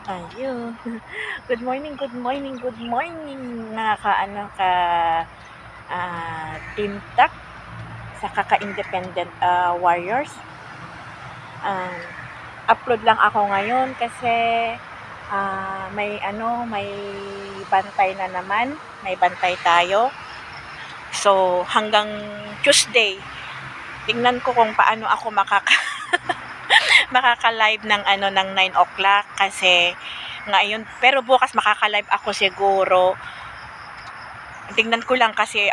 Ayun. Good morning, good morning, good morning mga Team TAC sa kaka-independent warriors. Um, Upload lang ako ngayon kasi may bantay na naman, may bantay tayo. So hanggang Tuesday, tingnan ko kung paano ako makaka-live ng ng 9 o'clock kasi ngayon, pero bukas makaka-live ako siguro. Tingnan ko lang kasi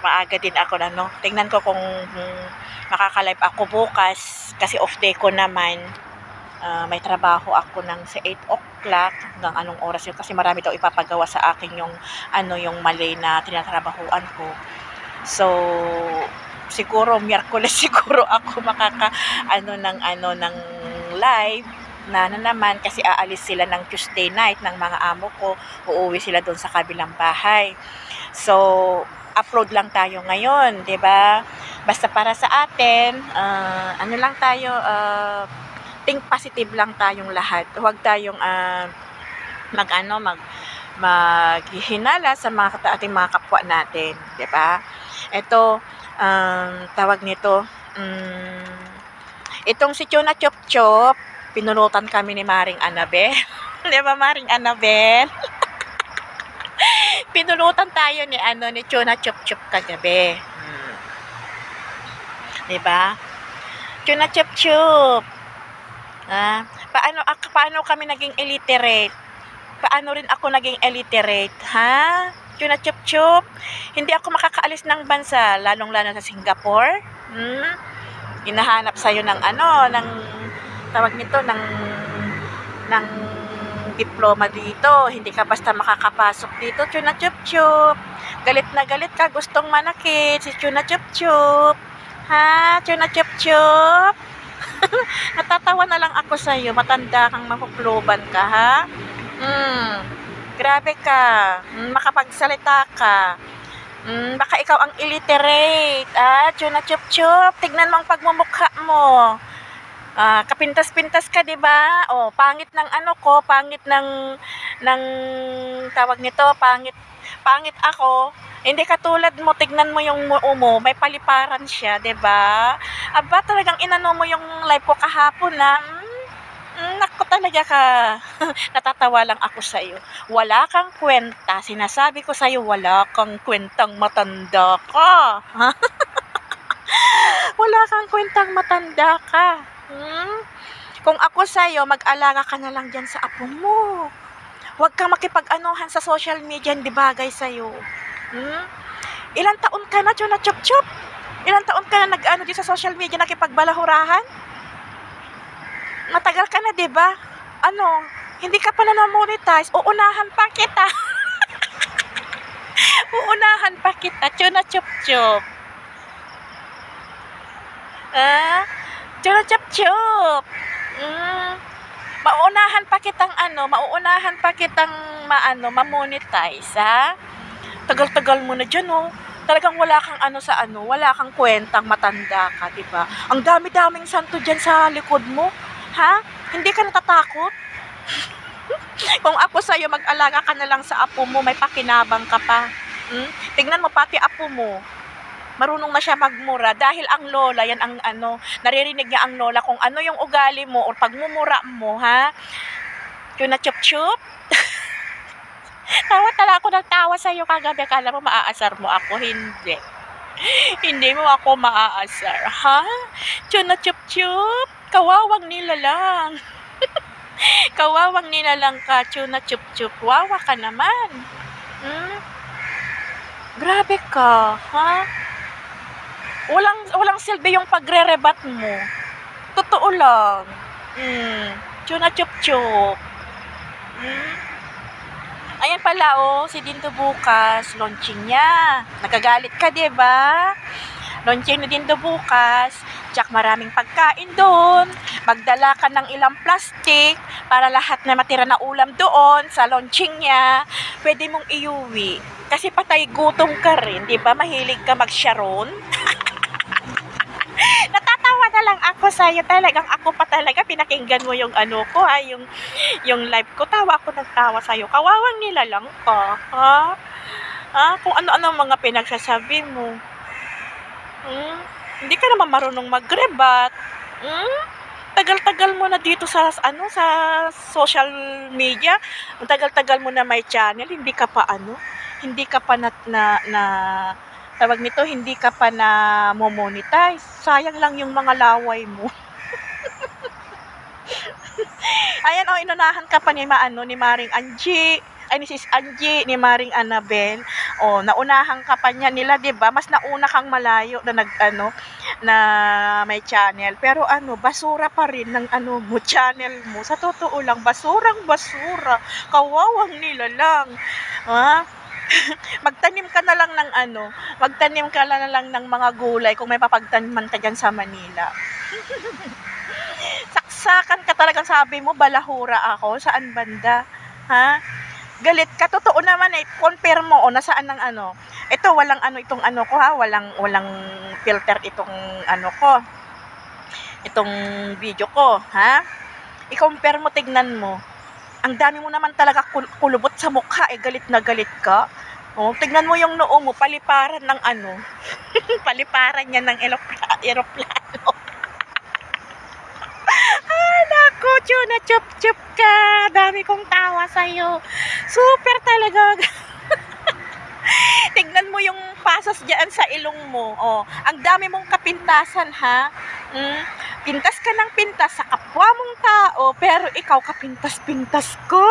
maaga din ako tingnan ko kung makaka-live ako bukas kasi off day ko naman. May trabaho ako sa 8 o'clock hanggang anong oras yun kasi marami daw ipapagawa sa akin yung mali na tinatrabahuan ko. So siguro Miyerkules siguro ako ng live na naman kasi aalis sila ng Tuesday night ng mga amo ko, uuwi sila doon sa kabilang bahay. So upload lang tayo ngayon, 'di ba? Basta para sa atin, lang tayo, think positive lang tayong lahat. Huwag tayong maghihinala sa ating mga kapwa natin, 'di ba? Ito, tawag nito, itong si Chona Chop Chop, pinunutan kami ni Maring Annabel. 'Di ba, Maring Annabel? Pinunutan tayo ni Chona Chop Chop kagabi. 'Di ba? Chona Chop Chop. Paano kami naging illiterate? Paano rin ako naging illiterate, ha? Chona Chop Chop, hindi ako makakaalis ng bansa, lalong-lalo sa Singapore. Hinahanap sa'yo ng tawag nito, ng diploma dito. Hindi ka basta makakapasok dito, Chona Chop Chop. Galit na galit ka, gustong manakit si Chona Chop Chop. Ha, Chona Chop Chop? Natatawa na lang ako sa'yo, matanda kang mapuploban ka, ha? Grabe ka, makapagsalita ka. Baka ikaw ang illiterate, Chona Chop Chop, tignan mo ang pagmumukha mo. Kapintas-pintas ka, 'di ba? Pangit ng pangit ng tawag nito, pangit ako. Hindi katulad mo, tignan mo yung mukha mo, may paliparan siya, 'di ba? Aba, talagang inano mo yung live ko kahapon, naku talaga ka. Natatawa lang ako sa iyo. Wala kang kwenta. Sinasabi ko sa iyo, wala kang kwentang matanda ka. Wala kang kwentang matanda ka. Kung ako sa iyo, mag-alaga ka na lang diyan sa apo mo. Huwag kang makipag-anuhan sa social media, hindi bagay sa iyo. Ilang taon ka na, Chona Chop Chop? Ilang taon ka na nag-ano di sa social media, nakipagbalahurahan? Matagal ka na, 'di ba? Hindi ka pa na-monetize. Uunahan pa kita. Uunahan pa kita, Chona Chop Chop. Chona Chop Chop. Mauunahan pa kitang ma-monetize, ha? Tagal-tagal mo na diyan, Talagang wala kang wala kang kwentang matanda ka, 'di ba? Ang dami-daming santo diyan sa likod mo. Ha? Hindi ka natatakot? Kung ako sa'yo, mag-alaga ka na lang sa apo mo, may pakinabang ka pa. Tignan mo, pati apo mo, marunong na siya magmura dahil ang lola, yan ang naririnig niya ang lola kung ano yung ugali mo o pagmumura mo, ha? Chona Chop Chop? Tawa ako ng tawa sa'yo kagabi, kala mo maaasar mo ako, hindi. Hindi mo ako maaasar, ha? Chona Chop Chop? Kawawang nilalang. Kawawang nilalang ka, Chona Chop Chop. Wawa ka naman. Grabe ka, ha? Walang silbi yung pagre-rebat mo. Totoo lang. Chona Chop Chop. Ayan pala, si Dindo bukas, launching niya. Nagagalit ka, 'di ba? Launching ni Dindo bukas. Tsak maraming pagkain doon. Magdala ka ng ilang plastic para lahat na matira na ulam doon sa launching niya, pwede mong iuwi. Kasi patay gutom ka rin, 'di ba? Mahilig ka mag-sharon. Natatawa natatawa na lang ako sa'yo. Talagang ako pa talaga, pinakinggan mo yung ano ko, ha, yung live ko. Tawa ako ng tawa sa'yo. Kawawang nilalang ka, ha? Ha? Kung ano-ano mga pinagsasabi mo. Hindi ka naman marunong mag-rebat. Tagal-tagal mo na dito sa sa social media. Ang tagal-tagal mo na may channel, hindi ka pa hindi ka pa tawag nito, hindi ka pa na monetize. Sayang lang yung mga laway mo. Ayan, inunahan ka pa ni Maring Angie. Ay, ni Sis Angie, ni Maring Annabel. Naunahan ka pa niya nila, 'di ba? Mas nauna kang malayo na na may channel. Pero basura pa rin ng mo, channel mo. Sa totoo lang, basurang basura. Kawawang nila lang. Ha? Magtanim ka na lang ng magtanim ka na lang ng mga gulay kung may papagtaniman ka dyan sa Manila. Saksakan ka talagang, sabi mo, balahura ako. Saan banda? Ha? Galit ka. Totoo naman confirm mo nasaan ng Ito, walang itong ko, ha. Walang filter itong ko. Itong video ko, ha. I-compare mo, tignan mo. Ang dami mo naman talaga kulubot sa mukha, galit na galit ka. Tignan mo yung noo mo, paliparan ng paliparan niya ng eroplano. Naku, Chuna, chup-chup ka. Dami kong tawa sa'yo. Super talaga. Tignan mo yung pasas dyan sa ilong mo. Ang dami mong kapintasan, ha? Pintas ka ng pintas sa kapwa mong tao, pero ikaw kapintas-pintas ko.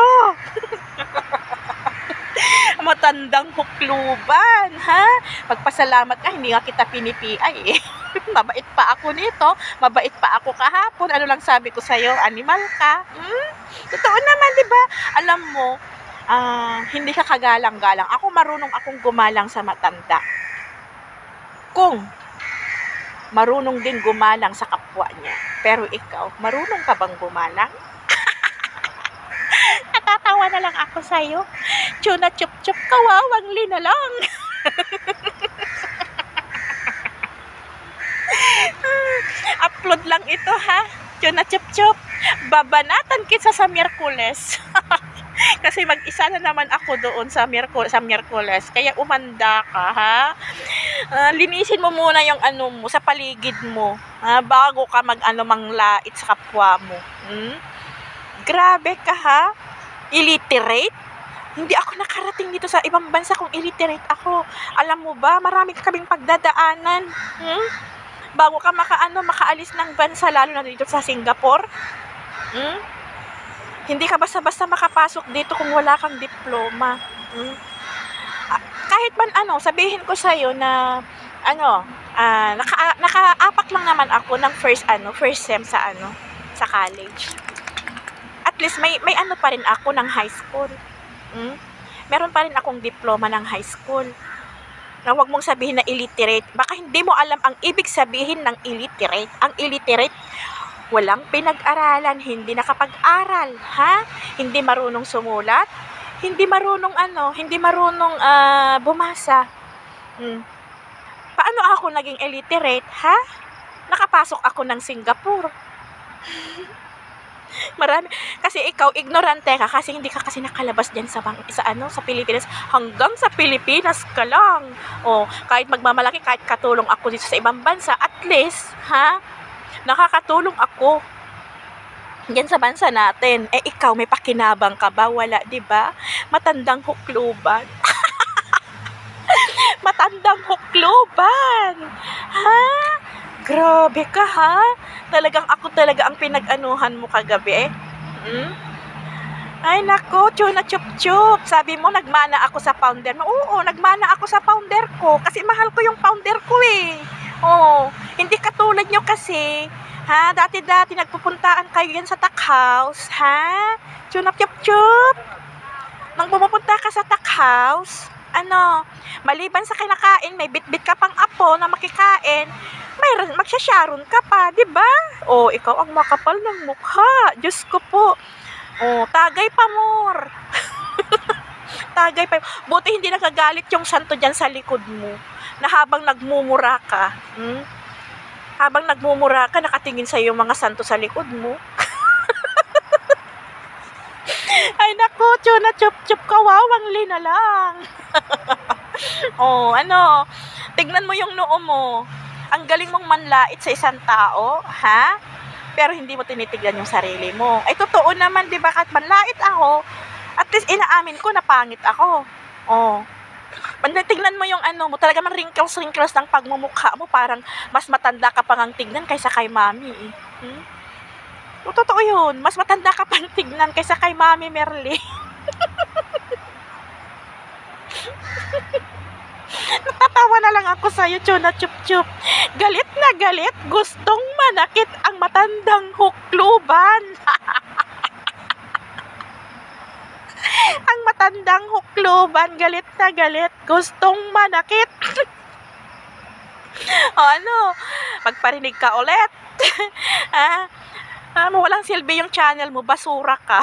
Matandang hukluban, ha? Pagpasalamat ka, hindi nga kita pinipiay, Mabait pa ako nito, mabait pa ako kahapon. Ano lang sabi ko sa'yo, animal ka. Totoo naman, di ba? Alam mo, hindi ka kagalang-galang. Ako, marunong akong gumalang sa matanda. Kung marunong din gumalang sa kapwa niya. Pero ikaw, marunong ka bang gumalang? Natatawa na lang ako sa'yo. Chuna, chup-chup, kawawang linalang. Upload lang ito, ha? Chuna, chup-chup. Babanatan kita sa Miyerkules. Kasi mag-isa na naman ako doon sa Miyerkules. Kaya umanda ka, ha? Linisin mo muna yung mo sa paligid mo, ha? Bago ka manglait sa kapwa mo. Grabe ka, ha? Illiterate? Hindi ako nakarating dito sa ibang bansa kung illiterate ako. Alam mo ba, marami kaming pagdadaanan. Bago ka makaalis ng bansa, lalo na dito sa Singapore. Hindi ka basta-basta makapasok dito kung wala kang diploma. Kahit man sabihin ko sa'yo na nakaapak lang naman ako ng first sem sa college. At least may pa rin ako ng high school. Meron pa rin akong diploma ng high school. Na huwag mong sabihin na illiterate. Baka hindi mo alam ang ibig sabihin ng illiterate. Ang illiterate, walang pinag-aralan, hindi nakapag-aral, ha? Hindi marunong sumulat, hindi marunong bumasa. Paano ako naging illiterate, ha? Nakapasok ako ng Singapore. Marami kasi ikaw ignorante ka kasi hindi ka kasi nakalabas diyan sa Pilipinas. Hanggang sa Pilipinas ka lang. Kahit magmamalaki, kahit katulong ako dito sa ibang bansa, at least, ha? Nakakatulong ako diyan sa bansa natin. Ikaw, may pakinabang ka ba? Wala, 'di ba? Matandang hukluban. Matandang hukluban. Ha? Grabe ka, ha? Ako talaga ang pinag-anuhan mo kagabi, Ay, nako, Chuna, chup-chup. Sabi mo, nagmana ako sa founder mo. Oo, nagmana ako sa founder ko. Kasi mahal ko yung founder ko, Hindi katulad nyo kasi, ha? Dati-dati nagpupuntaan kayo yan sa Tuck House, ha? Chuna, chup-chup. Nang pumupunta ka sa Tuck House, maliban sa kinakain, may bit-bit ka pang apo na makikain, magsasharon ka pa, di ba? Ikaw ang makapal ng mukha. Diyos ko po. Tagay pa more. Tagay pa. Buti hindi nakagalit yung santo dyan sa likod mo na habang nagmumura ka. Habang nagmumura ka, nakatingin sa yung mga santo sa likod mo. Ay naku, Chona Chup-Chup, kawawang Lina lang. Oh, ano, tignan mo yung noo mo. Ang galing mong manlait sa isang tao, ha? Pero hindi mo tinitignan yung sarili mo. Ay, totoo naman, di ba? Kahit manlait ako, at least inaamin ko na pangit ako. Oh. Tignan mo yung ano mo, talaga mang wrinkles ng pagmumukha mo, parang mas matanda ka pang ang tignan kaysa kay mami. Hmm? Totoo yun, mas matanda ka pang tignan kaysa kay Mami Merly. Natatawa na lang ako sa'yo, Chona Chup-Chup. Galit na galit, gustong manakit ang matandang hukluban. Ang matandang hukluban, galit na galit, gustong manakit. O ano, magparinig ka ulit. Walang silbi yung channel mo, basura ka.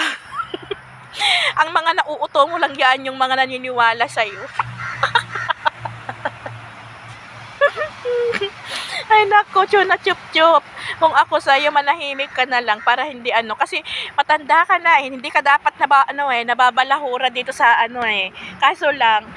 Ang mga nauuto mo lang yan, yung mga naniniwala sa'yo. Ay nako, Chona Chup-Chup. Kung ako sa'yo, manahimik ka na lang para hindi ano. Kasi matanda ka na eh. Hindi ka dapat nababalahura dito sa ano eh. Kaso lang,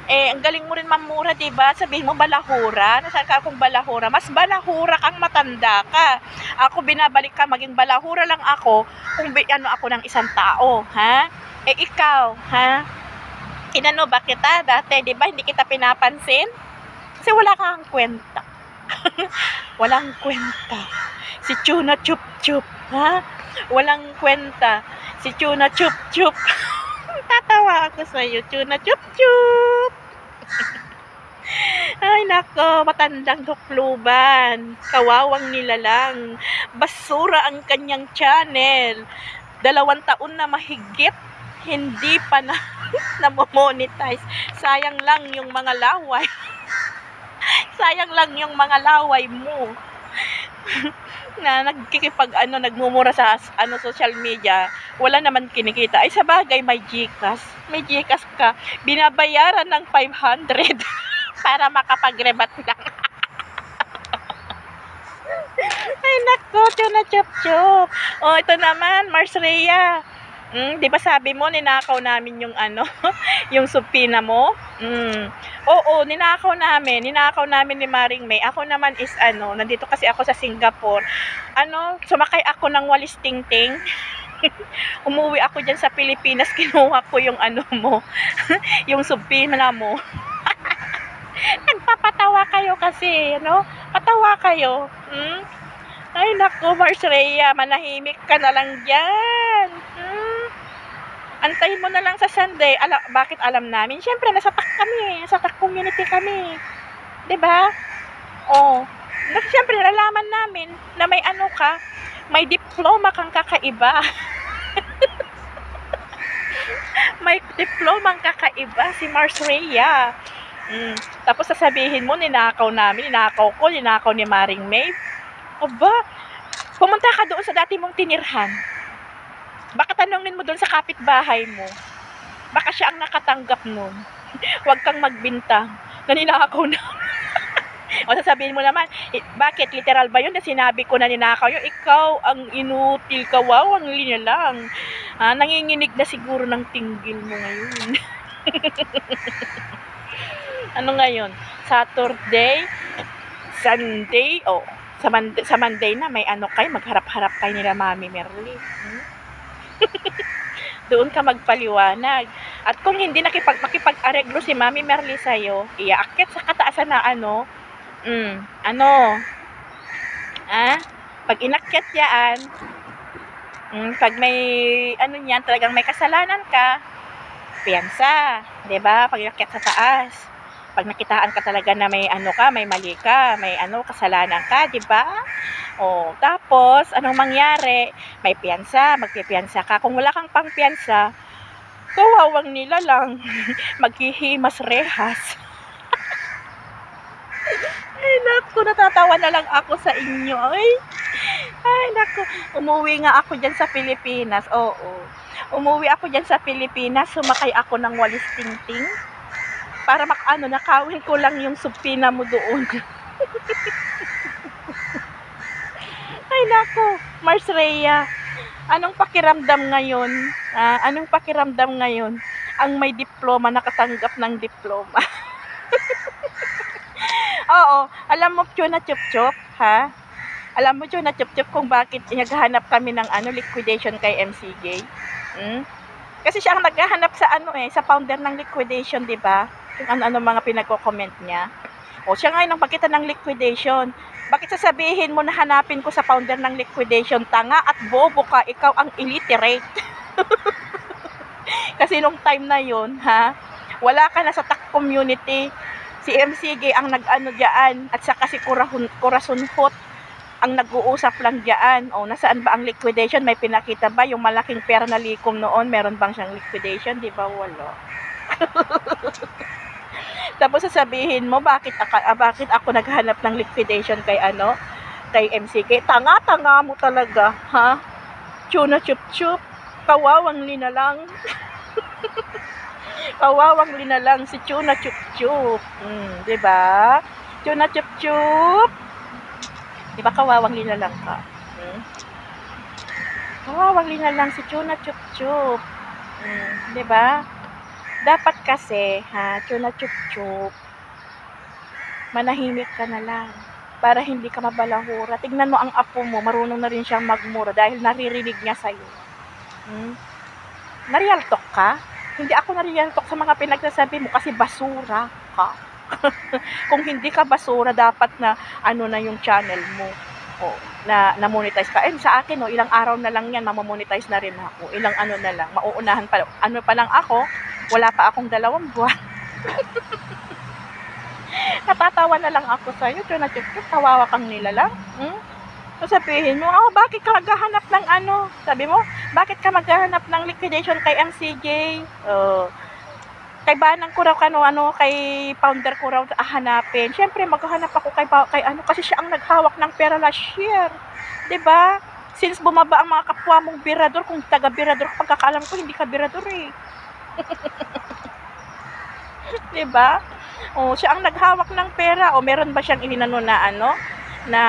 ang galing mo rin mamura, diba? Sabihin mo balahura. Nasaan ka akong balahura? Mas balahura kang matanda ka. Ako binabalik ka, maging balahura lang ako kung ano ako ng isang tao, ha? Ikaw, ha? Inano ba kita dati, diba? Hindi kita pinapansin? Kasi wala kang kwenta. Walang kwenta. Si Chona Chup-Chup, ha? Walang kwenta. Si Chona Chup-Chup. Tatawa ako sa'yo, Chona Chup-Chup. Ay nako, matandang hukluban. Kawawang nilalang. Basura ang kanyang channel. 2 taon na mahigit. Hindi pa na monetize. Sayang lang yung mga laway. Sayang lang yung mga laway mo. Na nagmumura sa social media, wala naman kinikita. Ay, sa bagay, may GCash ka, binabayaran ng 500 para makapag-rebat lang. Ay nako, Chona Chup-Chup. Oh, ito naman, Mars Rhea. Di ba sabi mo ninakaw namin yung yung supina mo? Oo, ninakaw namin ni Maring May. Ako naman is nandito kasi ako sa Singapore. Sumakay ako ng walis tingting. Umuwi ako diyan sa Pilipinas, kinuha ko yung mo, yung supina mo. Nagpapatawa kayo kasi, Patawa kayo. Ay nako, Mars Rhea, manahimik ka na lang diyan. Antayin mo na lang sa Sunday. Bakit alam namin? Siyempre, nasa TAC kami. Nasa TAC community kami. 'Di ba? Oh. Siyempre, nalalaman namin na may ka, may diploma kang kakaiba. May diploma kang kakaiba si Mars Rhea. Tapos sasabihin mo, ninakaw ni Maring May. Aba, pumunta ka doon sa dati mong tinirhan. Baka tanongin mo doon sa kapitbahay mo. Baka siya ang nakatanggap nun. Huwag kang magbintang. Naninakaw na. O sasabihin mo naman, bakit? Literal ba yun na sinabi ko na ninakaw yun? Ikaw ang inutil, kawawang linya lang. Nanginginig na siguro ng tinggil mo ngayon. Ano ngayon? Saturday? Sunday? Oh, sa Monday na may kayo, magharap-harap kayo nila Mami Merly. Doon ka magpaliwanag. At kung hindi makipag-areglo si Mami Merly sa'yo, iaakit sa kataasan na pag inakyat yan, pag may niyan, talagang may kasalanan ka, piyansa, 'di ba? Pag inakyat sa taas, pag nakitaan ka talaga na may may mali ka, may kasalanan ka, 'di ba? Oh, tapos anong mangyari? May piyansa, magpipiyansa ka. Kung wala kang pangpiyansa, kawawang nila lang. Maghihimas rehas. Ay naku, natatawa na lang ako sa inyo. Ay naku, umuwi nga ako dyan sa Pilipinas. Oo. Umuwi ako dyan sa Pilipinas, sumakay ako ng walis tingting para nakawin ko lang yung supina mo doon. Ay nako, Mars Rhea. Anong pakiramdam ngayon? Anong pakiramdam ngayon? Ang may diploma, nakatanggap ng diploma. Oo, alam mo Chuna Chup Chup, ha? Alam mo Chuna Chup Chup kung bakit naghahanap kami ng liquidation kay MCJ? Kasi siya ang naghahanap sa sa founder ng liquidation, 'di ba? Kung ano mga pinagko-comment niya. O siya ngayon ang pakita ng liquidation. Bakit sasabihin mo na hanapin ko sa founder ng liquidation? Tanga at bobo ka, ikaw ang illiterate. Kasi nung time na 'yon, wala ka na sa TAC community. Si MCJ ang nag-ano diyan at saka si Corazonhot ang nag-uusap lang diyan. O nasaan ba ang liquidation? May pinakita ba yung malaking pera na likom noon? Meron bang siyang liquidation? Di ba wala? Tapos sasabihin mo bakit ako naghanap ng liquidation kay kay MCJ? Tanga mo talaga, ha? Chuna Chup Chup, kawawang linalang. Kawawang linalang si Chuna Chup Chup. 'Di ba? Chuna Chup Chup. 'Di ba kawawang linalang ka? Kawawang linalang si Chuna Chup Chup. 'Di ba? Dapat kasi, Chuna Chup Chup, manahimik ka na lang para hindi ka mabalahura. Tignan mo ang apo mo, marunong na rin siyang magmura dahil naririnig niya sa'yo. Na-real talk ka? Hindi ako na-real talk sa mga pinagsasabi mo kasi basura ka. Kung hindi ka basura, dapat na na yung channel mo. Na monetize ka. Sa akin, ilang araw na lang yan, mamamonetize na rin ako. Ilang na lang, mauunahan pa. Pa lang ako, wala pa akong 2 buwan. Natatawa na lang ako sa'yo. Chuna Chup Chup, kawawa kang nilalang. Sabihin mo, bakit ka maghahanap ng Sabi mo, bakit ka maghahanap ng liquidation kay MCJ? Kay Banang ko raw kay founder ko raw hanapin. Siyempre, maghahanap ako kay kasi siya ang naghawak ng pera last year. 'Di ba? Since bumaba ang mga kapwa mong birador, kung taga-birador ka, pagkakaalam ko, hindi ka birador eh. 'Di ba? Siya ang naghawak ng pera. Meron ba siyang ininano na na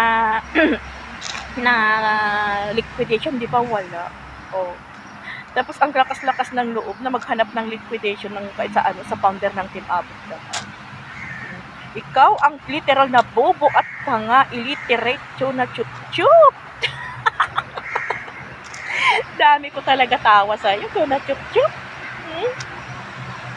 na liquidation? Di ba wala? Tapos ang lakas-lakas ng loob na maghanap ng liquidation sa founder ng Team Abot. Ikaw ang literal na bobo at tanga, illiterate, Chuna Chup Chup. Dami ko talaga tawa sa iyo, Chuna Chup Chup.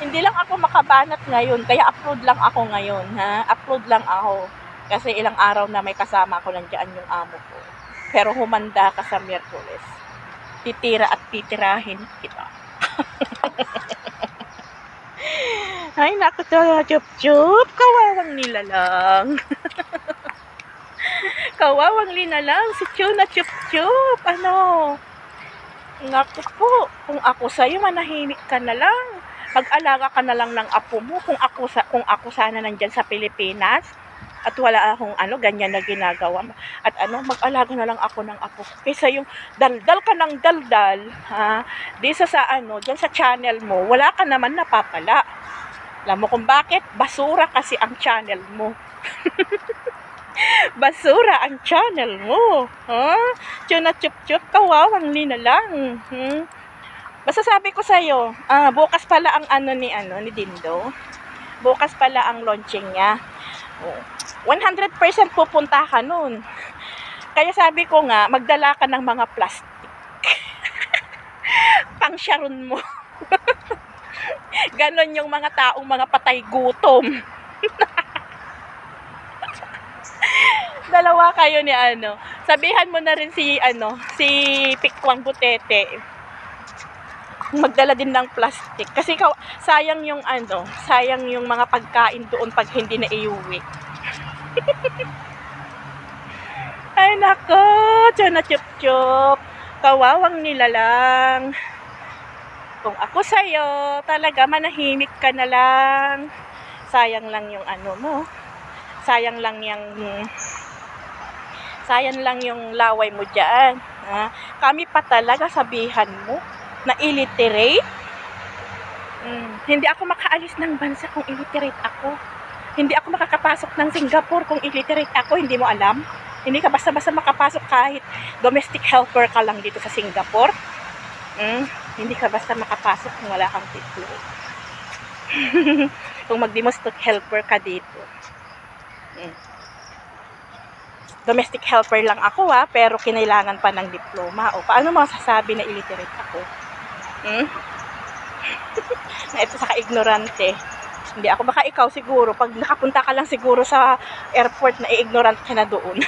Hindi lang ako makabanat ngayon, kaya upload lang ako ngayon, Upload lang ako. Kasi ilang araw na may kasama ko nandiyan yung amo ko. Pero humanda ka sa Miyerkules. Titira at titirahin kita. Ay, naku, Chuna Chup Chup, kawawang nilalang. Kawawang linalang si Chuna Chup Chup. Naku po, kung ako sa'yo, manahimik ka na lang. Mag-alaga ka na lang ng apo mo. Kung ako sana nandyan sa Pilipinas, at wala akong ganyan na ginagawa. At mag-alaga na lang ako ng apo. Kaysa yung daldal ka ng daldal, dito dyan sa channel mo, wala ka naman napapala. Alam mo kung bakit? Basura kasi ang channel mo. Basura ang channel mo. Chuna Chup Chup, kawawang linalang. Basta sabi ko sa'yo, bukas pala ang ni Dindo. Bukas pala ang launching niya. 100% pupunta ka nun. Kaya sabi ko nga, magdala ka ng mga plastic. Pang sharon mo. Ganon yung mga taong mga patay gutom. Dalawa kayo ni Sabihan mo na rin si Pikwang Butete. Magdala din ng plastic. Kasi sayang yung sayang yung mga pagkain doon pag hindi na iuwi. Ay nako, Chuna Chup Chup, kawawang nilalang. Kung ako sa'yo, talaga manahimik ka na lang. Sayang lang yung mo. Sayang lang yung laway mo dyan. Kami pa talaga sabihan mo na illiterate. Hindi ako makaalis ng bansa kung illiterate ako. Hindi ako makakapasok ng Singapore kung illiterate ako. Hindi mo alam? Hindi ka basta-basta makapasok kahit domestic helper ka lang dito sa Singapore. Hindi ka basta makapasok kung wala kang diploma. Kung mag-domestic helper ka dito. Domestic helper lang ako pero kinailangan pa ng diploma. O paano masasabi na illiterate ako? Ito sa ka-ignorante. Hindi ako, baka ikaw siguro, pag nakapunta ka lang siguro sa airport na i-ignorant ka na doon.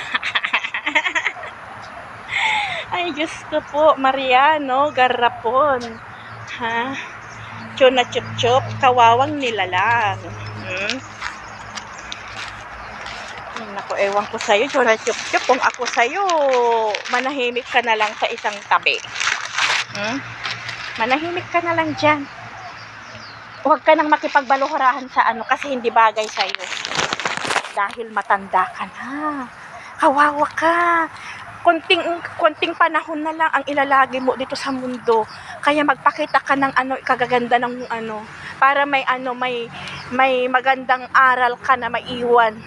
Ay, Diyos ko po, Mariano, Garapon. Ha? Chona chup-chup, kawawang nilalang. Naku, ewan ko sa'yo, Chona chup-chup, kung ako sa'yo, manahimik ka na lang sa isang tabi. Manahimik ka na lang dyan. Huwag ka nang makipagbaluharahan sa kasi hindi bagay sa'yo. Dahil matanda ka na. Kawawa ka. Konting panahon na lang ang ilalagi mo dito sa mundo. Kaya magpakita ka ng kagaganda ng para may magandang aral ka na maiwan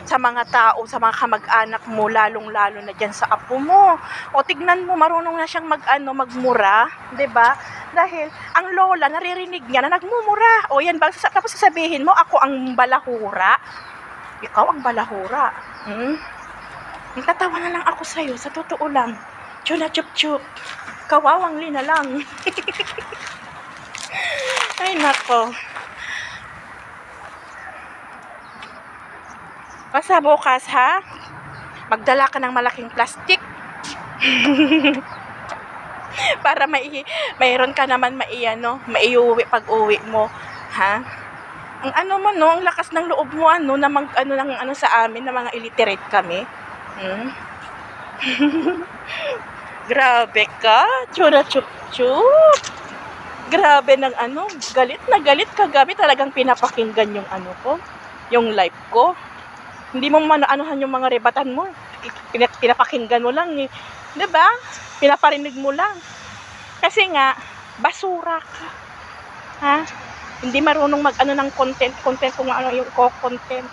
sa mga tao, sa mga kamag-anak mo, lalong-lalo na dyan sa apo mo. O tignan mo, marunong na siyang magmura, 'di ba? Dahil ang lola naririnig niya na nagmumura. O yan ba, tapos sasabihin mo ako ang balahura? Ikaw ang balahura. Nagtatawa na lang ako sa'yo, sa totoo lang. Chona chup-chup. Kawawang lina lang. Ay nako. Basta bukas magdala ka ng malaking plastic. Para mayroon ka naman maiuwi pag uwi mo, Ang ang lakas ng loob mo na sa amin na mga illiterate kami. Grabe ka, Chona chup-chup. Grabe ng galit na galit ka, gabi talagang pinapakinggan yung ko, yung live ko. Hindi mo anuhan yung mga rebatan mo. Pinapakinggan mo lang 'di ba? Pinaparinig mo lang. Kasi nga basura ka. Hindi marunong ng content kung yung content.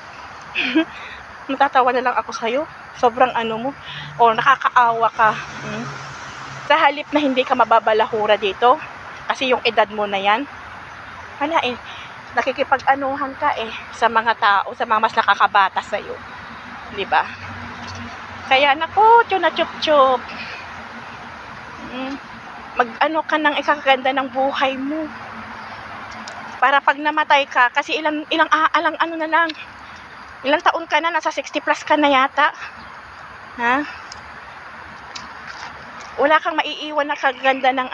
Matatawa na lang ako sa'yo. Sobrang mo. O nakakaawa ka. Sa halip na hindi ka mababalahura dito. Kasi yung edad mo na yan. Nakikipag-anuhan ka sa mga tao, sa mga mas nakakabata sa'yo. 'Di ba? Kaya nako, Chona chup-chup. Ka ng ikakaganda ng buhay mo. Para pag namatay ka, kasi ilang na lang. Ilang taon ka na, nasa 60 plus ka na yata. Wala kang maiiwan na kaganda ng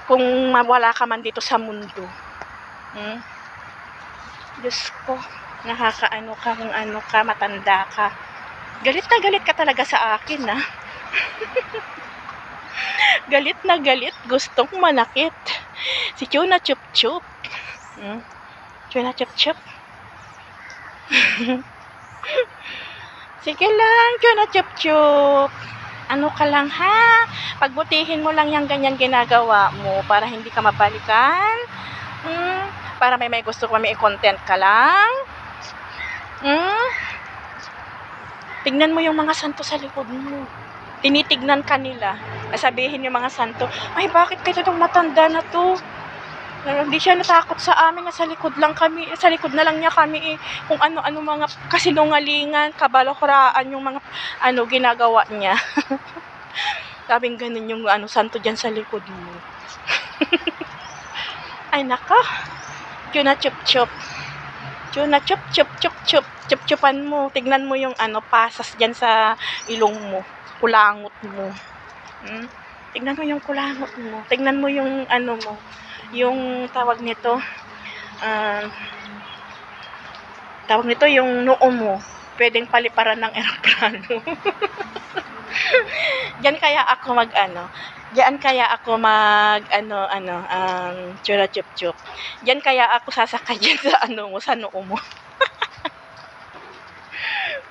kung mawala ka man dito sa mundo. Diyos ko, nakakaano ka kung ka, matanda ka. Galit na galit ka talaga sa akin, Galit na galit, gustong manakit. Si Chona chup-chup. Chona chup-chup. Sige lang, Chona chup-chup. Ka lang pagbutihin mo lang yung ganyan ginagawa mo para hindi ka mabalikan. Para may gusto ko, may content ka lang. Tignan mo yung mga santo sa likod mo. Tinitignan ka nila. Sabihin yung mga santo, ay bakit kayo itong matanda na to? Hindi siya natakot sa amin, nasa likod na lang niya kami kung ano-ano mga kasinungalingan, kabalokraan yung mga ginagawa niya. Sabing ganun yung santo dyan sa likod mo. Ay naka, Chona chup-chup. Chona chup-chup, chup-chup. Chup-chupan mo. Tignan mo yung pasas dyan sa ilong mo. Kulangot mo. Tignan mo yung kulangot mo. Tignan mo yung mo. Yung tawag nito. Yung noo mo. Pwedeng paliparan ng eroplano. Diyan kaya ako Chona chup-chup. Diyan kaya ako sasakay dyan sa noo mo.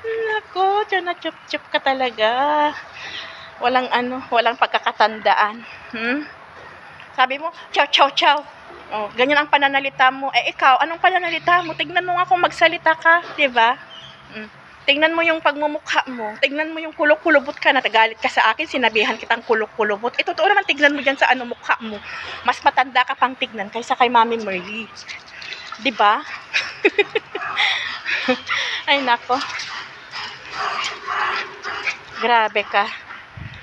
Nako, Chona chup-chup ka talaga. Walang pagkakatandaan. Sabi mo, chow chow chow. Ganyan ang pananalita mo. Ikaw, anong pananalita mo? Tignan mo nga kung magsalita ka, 'di ba? Tingnan mo yung pagmumukha mo. Tingnan mo yung kulok-kulubot ka na. Tagalit ka sa akin, sinabihan kitang kulok-kulubot. Ito, totoo naman, tignan mo dyan sa ano mukha mo. Mas matanda ka pang tignan kaysa kay Mami Merly. Diba? Ay, nako. Grabe ka.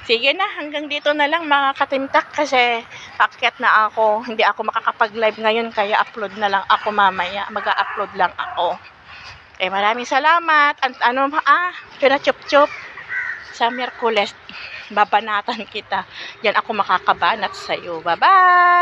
Sige na, hanggang dito na lang mga katimtak kasi pakyat na ako. Hindi ako makakapag-live ngayon kaya upload na lang ako mamaya. Mag-upload lang ako. Maraming salamat. Pinachup-chup sa Miyerkules. Babanatan kita. Yan ako makakabanat sa'yo. Bye-bye!